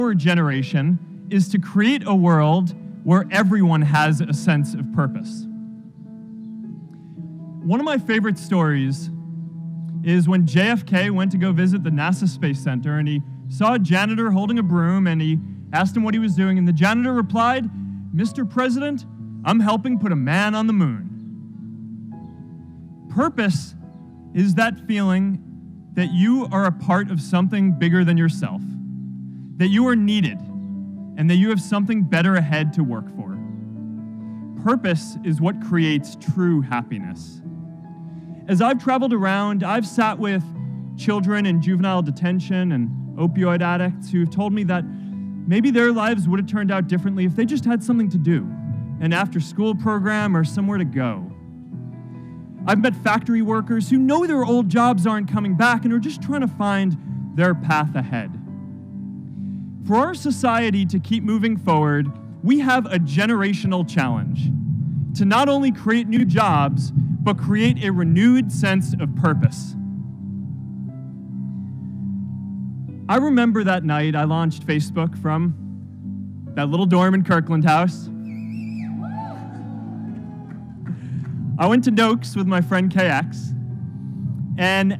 Our generation is to create a world where everyone has a sense of purpose. One of my favorite stories is when JFK went to go visit the NASA Space Center, and he saw a janitor holding a broom, and he asked him what he was doing, and the janitor replied, "Mr. President, I'm helping put a man on the moon." Purpose is that feeling that you are a part of something bigger than yourself, that you are needed, and that you have something better ahead to work for. Purpose is what creates true happiness. As I've traveled around, I've sat with children in juvenile detention and opioid addicts who've told me that maybe their lives would have turned out differently if they just had something to do, an after-school program or somewhere to go. I've met factory workers who know their old jobs aren't coming back and are just trying to find their path ahead. For our society to keep moving forward, we have a generational challenge to not only create new jobs, but create a renewed sense of purpose. I remember that night I launched Facebook from that little dorm in Kirkland House. I went to Noakes with my friend KX, and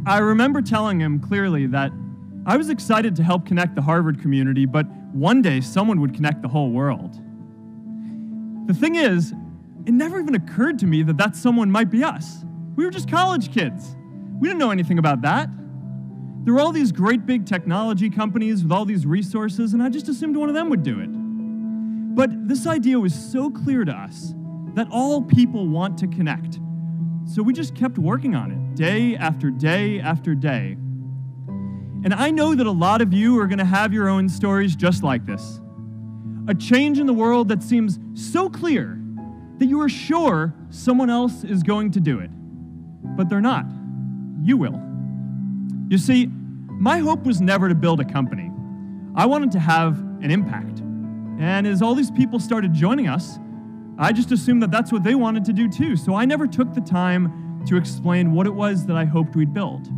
I remember telling him clearly that I was excited to help connect the Harvard community, but one day someone would connect the whole world. The thing is, it never even occurred to me that that someone might be us. We were just college kids. We didn't know anything about that. There were all these great big technology companies with all these resources, and I just assumed one of them would do it. But this idea was so clear to us that all people want to connect. So we just kept working on it, day after day after day. And I know that a lot of you are going to have your own stories just like this. A change in the world that seems so clear that you are sure someone else is going to do it. But they're not. You will. You see, my hope was never to build a company. I wanted to have an impact. And as all these people started joining us, I just assumed that that's what they wanted to do too. So I never took the time to explain what it was that I hoped we'd build.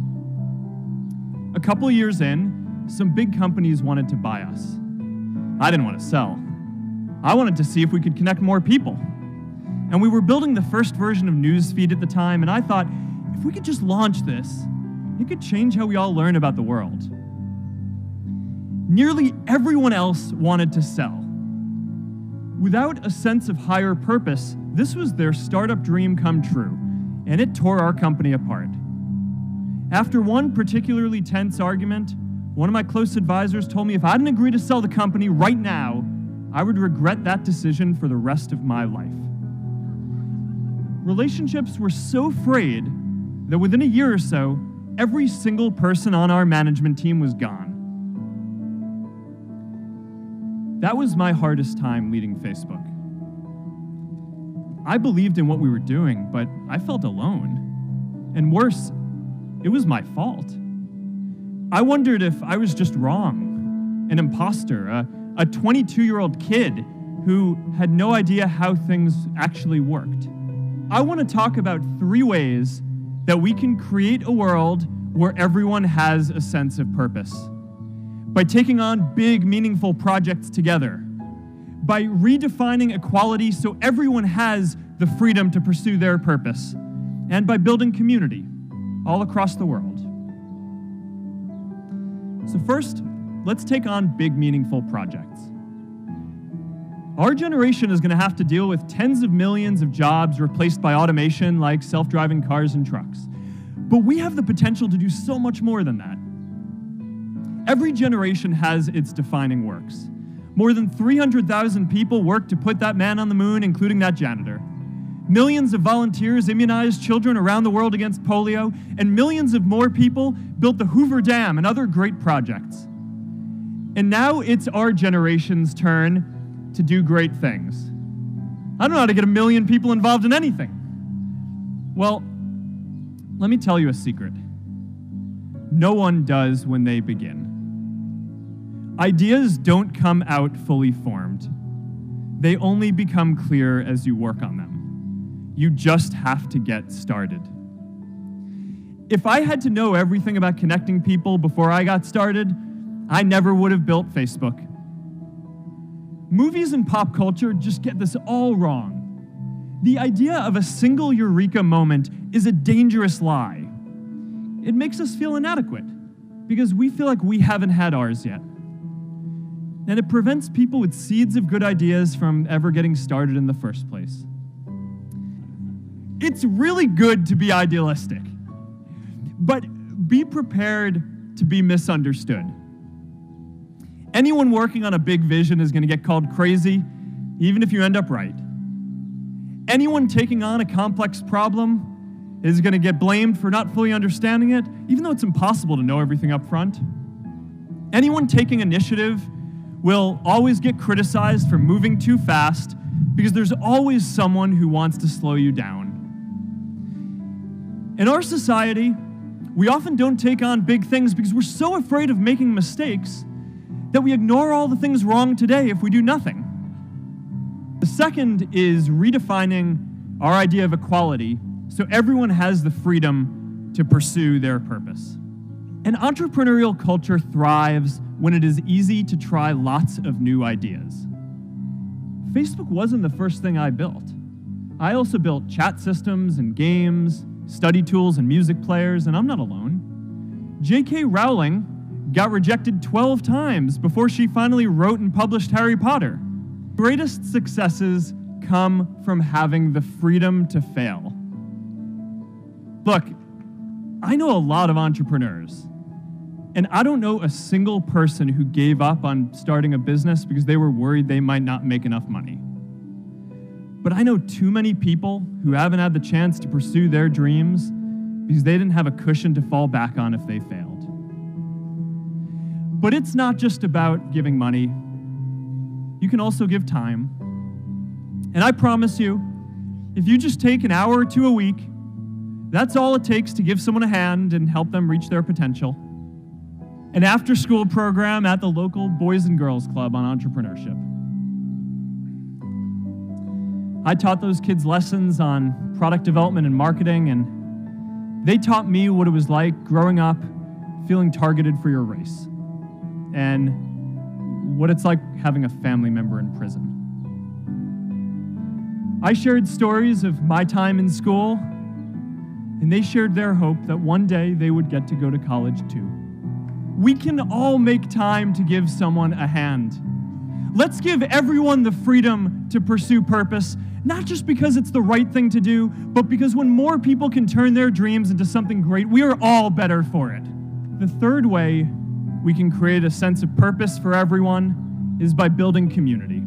A couple of years in, some big companies wanted to buy us. I didn't want to sell. I wanted to see if we could connect more people. And we were building the first version of Newsfeed at the time, and I thought, if we could just launch this, it could change how we all learn about the world. Nearly everyone else wanted to sell. Without a sense of higher purpose, this was their startup dream come true, and it tore our company apart. After one particularly tense argument, one of my close advisors told me if I didn't agree to sell the company right now, I would regret that decision for the rest of my life. Relationships were so frayed that within a year or so, every single person on our management team was gone. That was my hardest time leading Facebook. I believed in what we were doing, but I felt alone. And worse, it was my fault. I wondered if I was just wrong, an imposter, a 22-year-old kid who had no idea how things actually worked. I want to talk about 3 ways that we can create a world where everyone has a sense of purpose. By taking on big, meaningful projects together. By redefining equality so everyone has the freedom to pursue their purpose. And by building community all across the world. So first, let's take on big, meaningful projects. Our generation is going to have to deal with tens of millions of jobs replaced by automation like self-driving cars and trucks. But we have the potential to do so much more than that. Every generation has its defining works. More than 300,000 people worked to put that man on the moon, including that janitor. Millions of volunteers immunized children around the world against polio, and millions of more people built the Hoover Dam and other great projects. And now it's our generation's turn to do great things. I don't know how to get 1 million people involved in anything. Well, let me tell you a secret. No one does when they begin. Ideas don't come out fully formed. They only become clear as you work on them. You just have to get started. If I had to know everything about connecting people before I got started, I never would have built Facebook. Movies and pop culture just get this all wrong. The idea of a single eureka moment is a dangerous lie. It makes us feel inadequate because we feel like we haven't had ours yet. And it prevents people with seeds of good ideas from ever getting started in the first place. It's really good to be idealistic, but be prepared to be misunderstood. Anyone working on a big vision is going to get called crazy, even if you end up right. Anyone taking on a complex problem is going to get blamed for not fully understanding it, even though it's impossible to know everything up front. Anyone taking initiative will always get criticized for moving too fast because there's always someone who wants to slow you down. In our society, we often don't take on big things because we're so afraid of making mistakes that we ignore all the things wrong today if we do nothing. The second is redefining our idea of equality so everyone has the freedom to pursue their purpose. An entrepreneurial culture thrives when it is easy to try lots of new ideas. Facebook wasn't the first thing I built. I also built chat systems and games, study tools and music players, and I'm not alone. J.K. Rowling got rejected 12 times before she finally wrote and published Harry Potter. Greatest successes come from having the freedom to fail. Look, I know a lot of entrepreneurs, and I don't know a single person who gave up on starting a business because they were worried they might not make enough money. But I know too many people who haven't had the chance to pursue their dreams because they didn't have a cushion to fall back on if they failed. But it's not just about giving money. You can also give time. And I promise you, if you just take an hour or two a week, that's all it takes to give someone a hand and help them reach their potential. An after-school program at the local Boys and Girls Club on entrepreneurship. I taught those kids lessons on product development and marketing, and they taught me what it was like growing up feeling targeted for your race, and what it's like having a family member in prison. I shared stories of my time in school, and they shared their hope that one day they would get to go to college too. We can all make time to give someone a hand. Let's give everyone the freedom to pursue purpose, not just because it's the right thing to do, but because when more people can turn their dreams into something great, we are all better for it. The third way we can create a sense of purpose for everyone is by building community.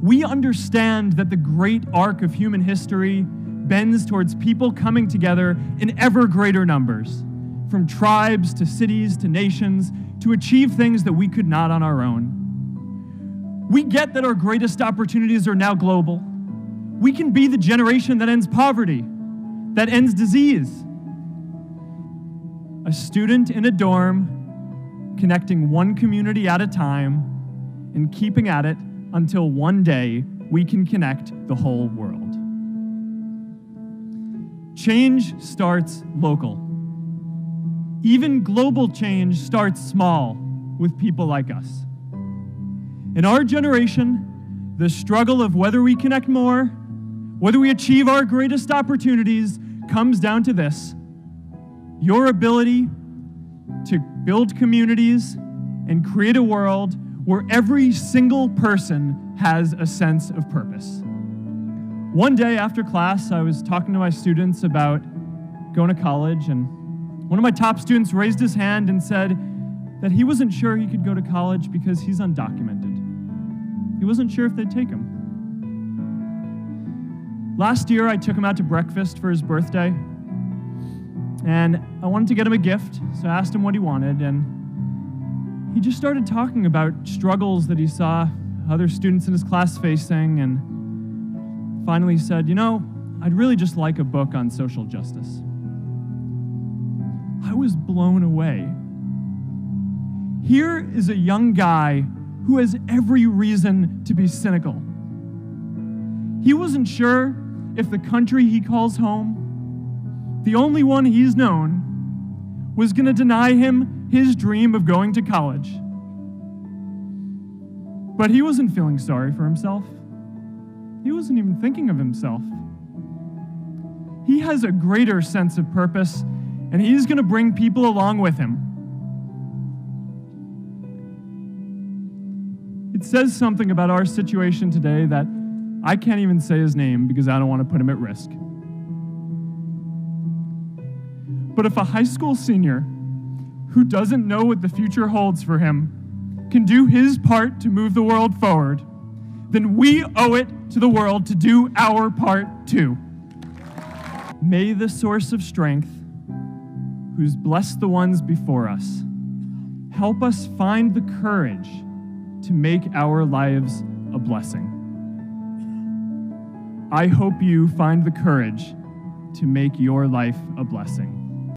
We understand that the great arc of human history bends towards people coming together in ever greater numbers, from tribes to cities to nations, to achieve things that we could not on our own. We get that our greatest opportunities are now global. We can be the generation that ends poverty, that ends disease. A student in a dorm, connecting one community at a time and keeping at it until one day we can connect the whole world. Change starts local. Even global change starts small with people like us. In our generation, the struggle of whether we connect more, whether we achieve our greatest opportunities, comes down to this: your ability to build communities and create a world where every single person has a sense of purpose. One day after class, I was talking to my students about going to college, and one of my top students raised his hand and said that he wasn't sure he could go to college because he's undocumented. He wasn't sure if they'd take him. Last year, I took him out to breakfast for his birthday, and I wanted to get him a gift, so I asked him what he wanted, and he just started talking about struggles that he saw other students in his class facing, and finally said, I'd really just like a book on social justice. I was blown away. Here is a young guy who has every reason to be cynical. He wasn't sure if the country he calls home, the only one he's known, was going to deny him his dream of going to college. But he wasn't feeling sorry for himself. He wasn't even thinking of himself. He has a greater sense of purpose, and he's going to bring people along with him. It says something about our situation today that I can't even say his name because I don't want to put him at risk. But if a high school senior who doesn't know what the future holds for him can do his part to move the world forward, then we owe it to the world to do our part too. May the source of strength, who's blessed the ones before us, help us find the courage to make our lives a blessing. I hope you find the courage to make your life a blessing.